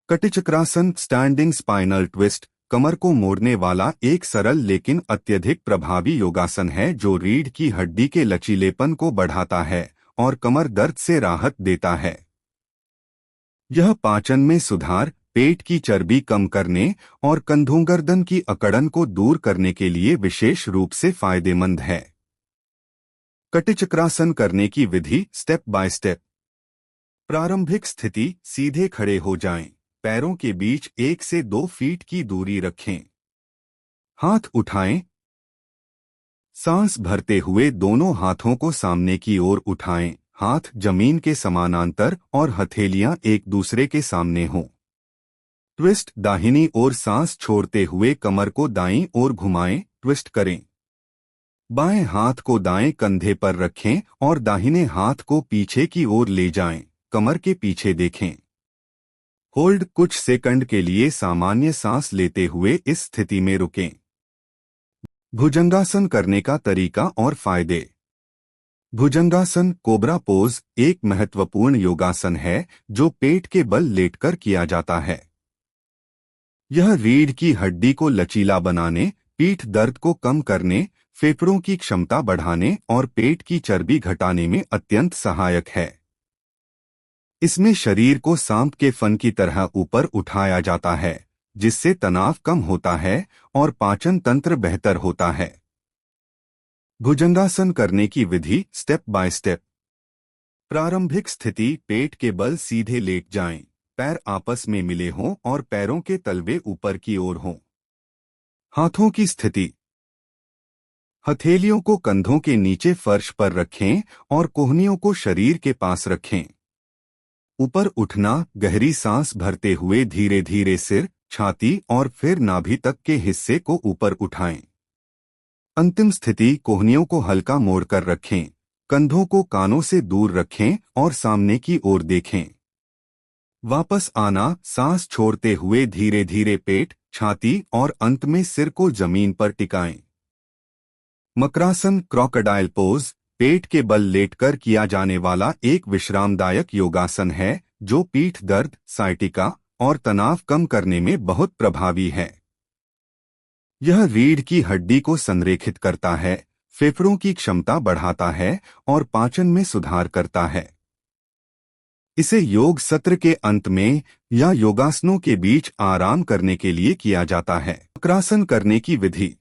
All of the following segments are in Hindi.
कटिचक्रासन स्टैंडिंग स्पाइनल ट्विस्ट कमर को मोड़ने वाला एक सरल लेकिन अत्यधिक प्रभावी योगासन है जो रीढ़ की हड्डी के लचीलेपन को बढ़ाता है और कमर दर्द से राहत देता है। यह पाचन में सुधार, पेट की चर्बी कम करने और कंधों गर्दन की अकड़न को दूर करने के लिए विशेष रूप से फायदेमंद है। कटिचक्रासन करने की विधि स्टेप बाय स्टेप। प्रारंभिक स्थिति, सीधे खड़े हो जाएं। पैरों के बीच 1 से 2 फीट की दूरी रखें। हाथ उठाएं। सांस भरते हुए दोनों हाथों को सामने की ओर उठाएं। हाथ जमीन के समानांतर और हथेलियां एक दूसरे के सामने हों। ट्विस्ट, दाहिनी ओर सांस छोड़ते हुए कमर को दाईं ओर घुमाएं, ट्विस्ट करें। बाएं हाथ को दाएं कंधे पर रखें और दाहिने हाथ को पीछे की ओर ले जाएं, कमर के पीछे देखें। होल्ड, कुछ सेकंड के लिए सामान्य सांस लेते हुए इस स्थिति में रुकें। भुजंगासन करने का तरीका और फायदे। भुजंगासन कोबरा पोज एक महत्वपूर्ण योगासन है जो पेट के बल लेटकर किया जाता है। यह रीढ़ की हड्डी को लचीला बनाने, पीठ दर्द को कम करने, फेफड़ों की क्षमता बढ़ाने और पेट की चर्बी घटाने में अत्यंत सहायक है। इसमें शरीर को सांप के फन की तरह ऊपर उठाया जाता है, जिससे तनाव कम होता है और पाचन तंत्र बेहतर होता है। भुजंगासन करने की विधि स्टेप बाय स्टेप। प्रारंभिक स्थिति, पेट के बल सीधे लेट जाएं, पैर आपस में मिले हों और पैरों के तलवे ऊपर की ओर हों। हाथों की स्थिति, हथेलियों को कंधों के नीचे फर्श पर रखें और कोहनियों को शरीर के पास रखें। ऊपर उठना, गहरी सांस भरते हुए धीरे धीरे सिर, छाती और फिर नाभि तक के हिस्से को ऊपर उठाएं। अंतिम स्थिति, कोहनियों को हल्का मोड़कर रखें, कंधों को कानों से दूर रखें और सामने की ओर देखें। वापस आना, सांस छोड़ते हुए धीरे धीरे पेट, छाती और अंत में सिर को जमीन पर टिकाएं। मकरासन क्रोकोडाइल पोज पेट के बल लेटकर किया जाने वाला एक विश्रामदायक योगासन है जो पीठ दर्द, साइटिका और तनाव कम करने में बहुत प्रभावी है। यह रीढ़ की हड्डी को संरेखित करता है, फेफड़ों की क्षमता बढ़ाता है और पाचन में सुधार करता है। इसे योग सत्र के अंत में या योगासनों के बीच आराम करने के लिए किया जाता है। मकरासन करने की विधि।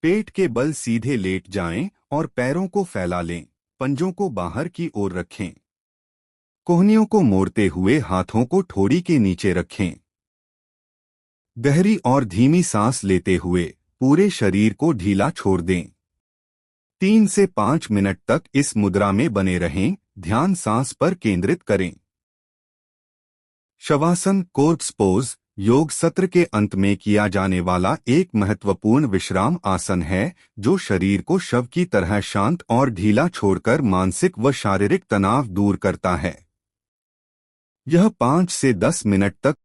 पेट के बल सीधे लेट जाएं और पैरों को फैला लें, पंजों को बाहर की ओर रखें। कोहनियों को मोड़ते हुए हाथों को ठोड़ी के नीचे रखें। गहरी और धीमी सांस लेते हुए पूरे शरीर को ढीला छोड़ दें। 3 से 5 मिनट तक इस मुद्रा में बने रहें, ध्यान सांस पर केंद्रित करें। शवासन कोर्प्स पोज योग सत्र के अंत में किया जाने वाला एक महत्वपूर्ण विश्राम आसन है जो शरीर को शव की तरह शांत और ढीला छोड़कर मानसिक व शारीरिक तनाव दूर करता है। यह 5 से 10 मिनट तक